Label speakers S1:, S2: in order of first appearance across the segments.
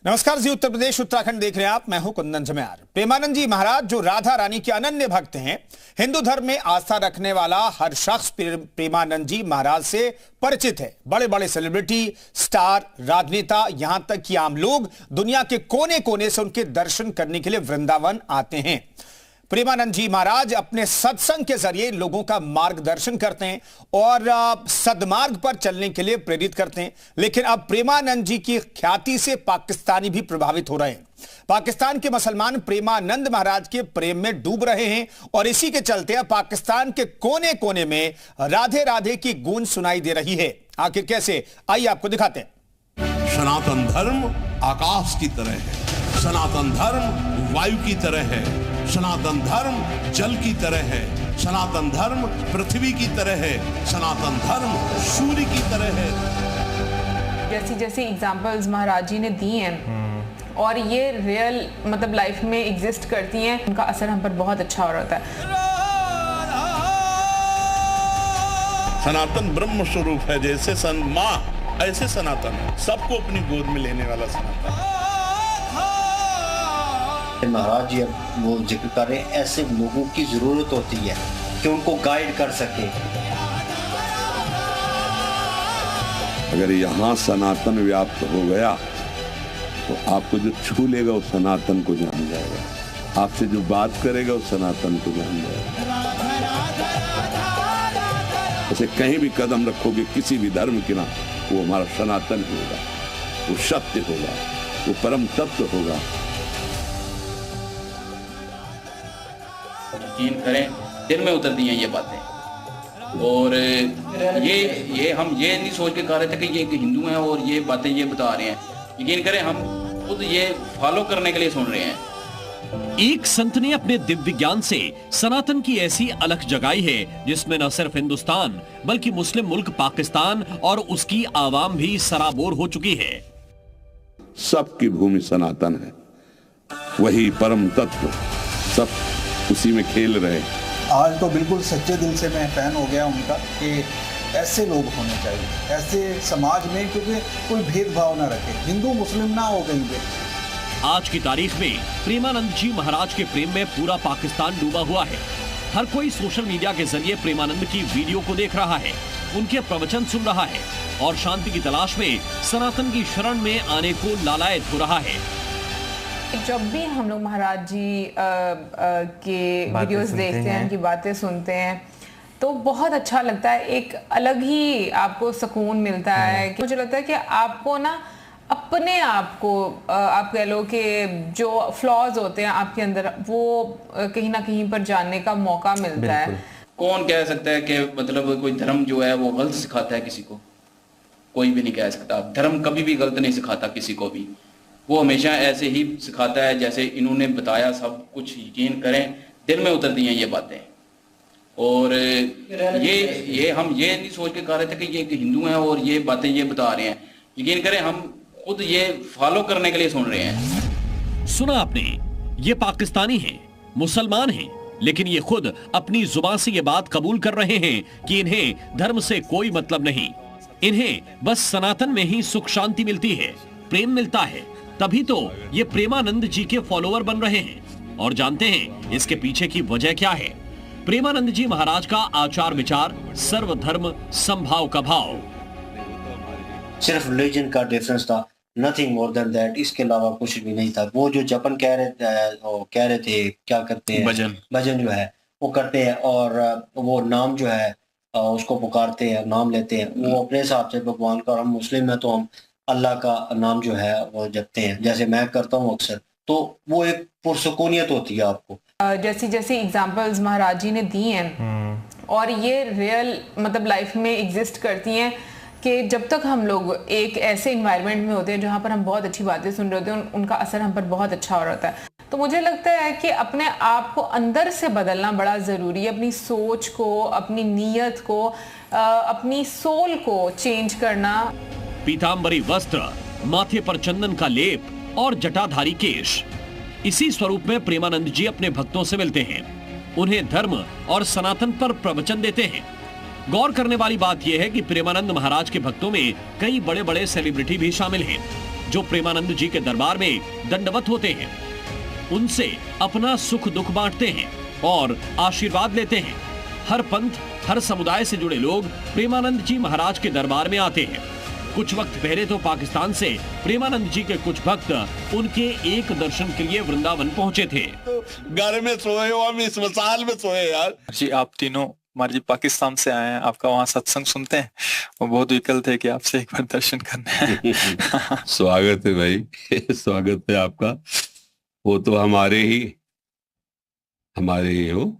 S1: नमस्कार जी, उत्तर प्रदेश उत्तराखंड देख रहे हैं आप। मैं हूं कुंदन जम्यार। प्रेमानंद जी महाराज जो राधा रानी के अनन्य भक्त हैं, हिंदू धर्म में आस्था रखने वाला हर शख्स प्रेमानंद जी महाराज से परिचित है। बड़े बड़े सेलिब्रिटी, स्टार, राजनेता, यहां तक कि आम लोग दुनिया के कोने कोने से उनके दर्शन करने के लिए वृंदावन आते हैं। प्रेमानंद जी महाराज अपने सत्संग के जरिए लोगों का मार्गदर्शन करते हैं और सदमार्ग पर चलने के लिए प्रेरित करते हैं। लेकिन अब प्रेमानंद जी की ख्याति से पाकिस्तानी भी प्रभावित हो रहे हैं। पाकिस्तान के मुसलमान प्रेमानंद महाराज के प्रेम में डूब रहे हैं और इसी के चलते अब पाकिस्तान के कोने कोने में राधे राधे की गूंज सुनाई दे रही है। आखिर कैसे, आइए आपको दिखाते हैं।
S2: सनातन धर्म आकाश की तरह है, सनातन धर्म वायु की तरह है, सनातन धर्म जल की तरह है, सनातन धर्म पृथ्वी की तरह है, सनातन धर्म सूर्य की तरह है।
S3: जैसी जैसी एग्जांपल्स महाराज जी ने दी हैं और ये रियल मतलब लाइफ में एग्जिस्ट करती हैं, उनका असर हम पर बहुत अच्छा हो रहा है।
S2: सनातन ब्रह्म स्वरूप है, जैसे माँ ऐसे सनातन है, सबको अपनी गोद में लेने वाला सनातन।
S4: महाराज जी अब वो जिक्र कर रहे हैं, ऐसे लोगों की जरूरत होती है कि उनको गाइड कर सके।
S5: अगर यहाँ सनातन व्याप्त हो गया तो आपको जो छू लेगा वो सनातन को जान जाएगा, आपसे जो बात करेगा वो सनातन को जान जाएगा। ऐसे कहीं भी कदम रखोगे किसी भी धर्म के नाम, वो हमारा सनातन होगा, वो सत्य होगा, वो परम तत्व होगा।
S6: यकीन करें दिल में उतरती हैं ये बातें। और ये हम ये नहीं सोच के कह रहे थे कि ये हिंदू हैं और ये बातें ये बता रहे हैं। यकीन करें हम खुद ये फॉलो करने के लिए सुन रहे हैं।
S7: एक संत ने अपने दिव्य ज्ञान से सनातन की ऐसी अलख जगाई है जिसमें न सिर्फ हिंदुस्तान बल्कि मुस्लिम मुल्क पाकिस्तान और उसकी आवाम भी सराबोर हो चुकी है।
S5: सबकी भूमि सनातन है, वही परम तत्व, सब उसी में खेल रहे।
S8: आज तो बिल्कुल सच्चे दिल से मैं फैन हो गया उनका कि ऐसे लोग होने चाहिए ऐसे समाज में, क्योंकि कोई भेदभाव ना रखे, हिंदू मुस्लिम ना हो कहीं पे।
S7: आज की तारीख में प्रेमानंद जी महाराज के प्रेम में पूरा पाकिस्तान डूबा हुआ है। हर कोई सोशल मीडिया के जरिए प्रेमानंद की वीडियो को देख रहा है, उनके प्रवचन सुन रहा है और शांति की तलाश में सनातन की शरण में आने को लालायत हो रहा है।
S3: जब भी हम लोग महाराज जी के वीडियोस देखते हैं, उनकी बातें सुनते हैं, तो बहुत अच्छा लगता है। एक अलग ही आपको सुकून मिलता है कि मुझे लगता है कि आपको ना अपने आप को आप कह लो कि जो फ्लॉज होते हैं आपके अंदर, वो कहीं ना कहीं पर जानने का मौका मिलता है।
S6: कौन कह सकता है कि मतलब कोई धर्म जो है वो गलत सिखाता है किसी को? कोई भी नहीं कह सकता। धर्म कभी भी गलत नहीं सिखाता किसी को भी, वो हमेशा ऐसे ही सिखाता है जैसे इन्होंने बताया सब कुछ। यकीन करें दिल में उतरती हैं ये बातें। और ये हम ये नहीं सोच के कह रहे थे कि ये हिंदू हैं और ये बातें ये बता रहे हैं। यकीन करें हम खुद ये फॉलो करने के लिए सुन रहे हैं।
S7: सुना आपने, ये पाकिस्तानी हैं, मुसलमान हैं, लेकिन ये खुद अपनी जुबान से ये बात कबूल कर रहे हैं कि इन्हें धर्म से कोई मतलब नहीं, इन्हें बस सनातन में ही सुख शांति मिलती है, प्रेम मिलता है। तभी तो ये प्रेमानंद जी के फॉलोअर बन रहे हैं। और जानते हैं इसके पीछे की वजह क्या है? प्रेमानंद जी महाराज का आचार विचार, सर्वधर्म समभाव का भाव।
S4: सिर्फ रिलीजन का डिफरेंस था, नथिंग मोर देन दैट। इसके अलावा कुछ भी नहीं था। वो जो जपन कह रहे थे क्या करते हैं, भजन जो है वो करते हैं और वो नाम जो है उसको पुकारते हैं, नाम लेते हैं वो अपने हिसाब से भगवान का। और हम मुस्लिम हैं तो हम अल्लाह का नाम जो है वो जपते हैं, जैसे मैं करता हूँ अक्सर। तो वो एक पुरसुकूनियत होती है आपको।
S3: जैसी जैसी एग्जांपल्स महाराज जी ने दी हैं और ये रियल मतलब लाइफ में एग्जिस्ट करती हैं कि जब तक हम लोग एक ऐसे इन्वायरमेंट में होते हैं जहाँ पर हम बहुत अच्छी बातें सुन रहे होते हैं, उनका असर हम पर बहुत अच्छा हो रहा है। तो मुझे लगता है कि अपने आप को अंदर से बदलना बड़ा ज़रूरी है। अपनी सोच को, अपनी नीयत को, अपनी सोल को चेंज करना।
S7: पीतांबरी वस्त्र, माथे पर चंदन का लेप और जटाधारी केश, इसी स्वरूप में प्रेमानंद जी अपने भक्तों से मिलते हैं, उन्हें धर्म और सनातन पर प्रवचन देते हैं। गौर करने वाली बात यह है कि प्रेमानंद महाराज के भक्तों में कई बड़े बड़े सेलिब्रिटी भी शामिल हैं। जो प्रेमानंद जी के दरबार में दंडवत होते हैं, उनसे अपना सुख दुख बांटते हैं और आशीर्वाद लेते हैं। हर पंथ, हर समुदाय से जुड़े लोग प्रेमानंद जी महाराज के दरबार में आते हैं। कुछ वक्त पहले तो पाकिस्तान से प्रेमानंद जी के कुछ भक्त उनके एक दर्शन के लिए वृंदावन पहुंचे थे।
S5: घर में सोए हो, हम इस मसाल में सोए यार
S9: जी। आप तीनों हमारे जी पाकिस्तान से आए हैं, आपका वहाँ सत्संग सुनते हैं, वो बहुत विकल थे कि आपसे एक बार दर्शन करने हैं।
S5: स्वागत है भाई, स्वागत है आपका। वो तो हमारे ही हो,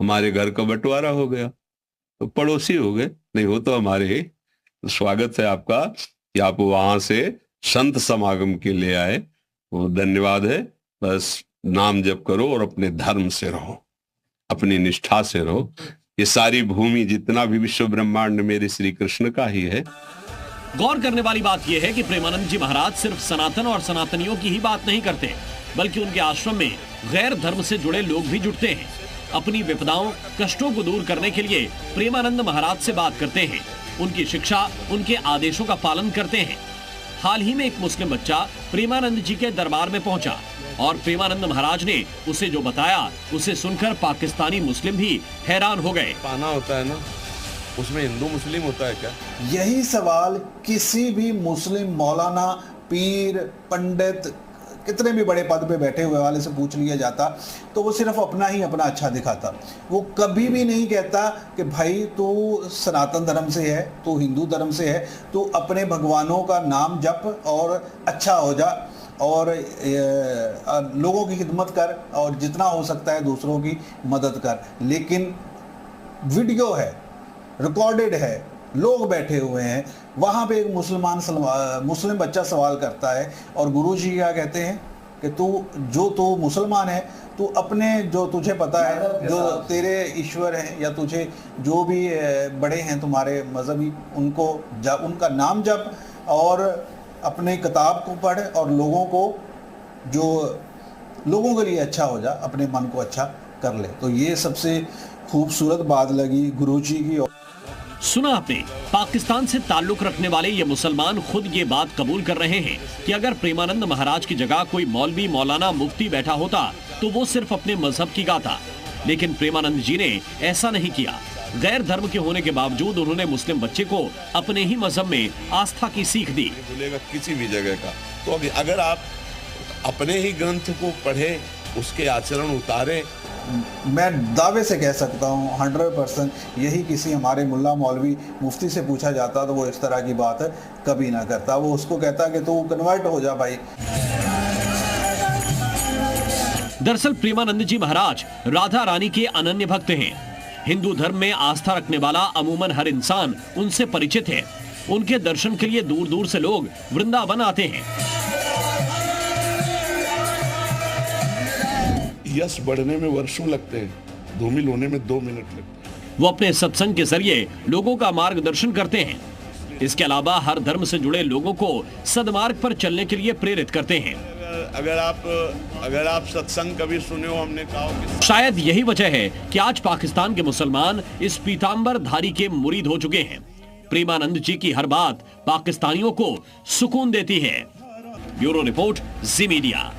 S5: हमारे घर का बंटवारा हो गया तो पड़ोसी हो गए, नहीं हो तो हमारे ही। तो स्वागत है आपका कि आप वहां से संत समागम के लिए आए, वो धन्यवाद है। बस नाम जप करो और अपने धर्म से रहो, अपनी निष्ठा से रहो। ये सारी भूमि, जितना भी विश्व ब्रह्मांड मेरे श्री कृष्ण का ही है।
S7: गौर करने वाली बात यह है कि प्रेमानंद जी महाराज सिर्फ सनातन और सनातनियों की ही बात नहीं करते, बल्कि उनके आश्रम में गैर धर्म से जुड़े लोग भी जुटते हैं। अपनी विपदाओं, कष्टों को दूर करने के लिए प्रेमानंद महाराज से बात करते हैं, उनकी शिक्षा, उनके आदेशों का पालन करते हैं। हाल ही में एक मुस्लिम बच्चा प्रेमानंद जी के दरबार में पहुंचा और प्रेमानंद महाराज ने उसे जो बताया, उसे सुनकर पाकिस्तानी मुस्लिम भी हैरान हो गए।
S5: पाना होता है ना, उसमें हिंदू मुस्लिम होता है क्या?
S8: यही सवाल किसी भी मुस्लिम मौलाना, पीर, पंडित, कितने भी बड़े पद पे बैठे हुए वाले से पूछ लिया जाता तो वो सिर्फ अपना अच्छा दिखाता। वो कभी भी नहीं कहता कि भाई तू सनातन धर्म से है, तू हिंदू धर्म से है, तू अपने भगवानों का नाम जप और अच्छा हो जा और लोगों की खिदमत कर और जितना हो सकता है दूसरों की मदद कर। लेकिन वीडियो है, रिकॉर्डेड है, लोग बैठे हुए हैं, वहाँ पे एक मुस्लिम बच्चा सवाल करता है और गुरुजी क्या कहते हैं कि तू मुसलमान है, तू अपने जो तुझे पता है, जो तेरे ईश्वर हैं या तुझे जो भी बड़े हैं तुम्हारे मजहबी, उनका नाम जप और अपने किताब को पढ़ और लोगों के लिए अच्छा हो जा, अपने मन को अच्छा कर ले। तो ये सबसे खूबसूरत बात लगी गुरुजी की।
S7: सुना आपने, पाकिस्तान से ताल्लुक रखने वाले ये मुसलमान खुद ये बात कबूल कर रहे हैं कि अगर प्रेमानंद महाराज की जगह कोई मौलवी, मौलाना, मुफ्ती बैठा होता तो वो सिर्फ अपने मजहब की गाता। लेकिन प्रेमानंद जी ने ऐसा नहीं किया। गैर धर्म के होने के बावजूद उन्होंने मुस्लिम बच्चे को अपने ही मजहब में आस्था की सीख दी।
S5: बोलेगा किसी भी जगह का, तो अगर आप अपने ही ग्रंथ को पढ़े, उसके आचरण उतारे,
S8: मैं दावे से कह सकता हूँ 100% यही किसी हमारे मुल्ला, मौलवी, मुफ्ती से पूछा जाता तो वो इस तरह की बात कभी ना करता। वो उसको कहता कि तू कन्वर्ट हो जा भाई।
S7: दरअसल प्रेमानंद जी महाराज राधा रानी के अनन्य भक्त हैं। हिंदू धर्म में आस्था रखने वाला अमूमन हर इंसान उनसे परिचित है। उनके दर्शन के लिए दूर दूर से लोग वृंदावन आते हैं।
S5: यश बढ़ने में वर्षों लगते हैं, धूमिल होने में 2 मिनट लगते हैं।
S7: वो अपने सत्संग के जरिए लोगों का मार्गदर्शन करते हैं। इसके अलावा हर धर्म से जुड़े लोगों को सद्मार्ग पर चलने के लिए प्रेरित करते हैं।
S5: अगर आप सत्संग कभी सुने हो, हमने कहा कि
S7: शायद यही वजह है कि आज पाकिस्तान के मुसलमान इस पीतांबर धारी के मुरीद हो चुके हैं। प्रेमानंद जी की हर बात पाकिस्तानियों को सुकून देती है। ब्यूरो रिपोर्ट, जी मीडिया।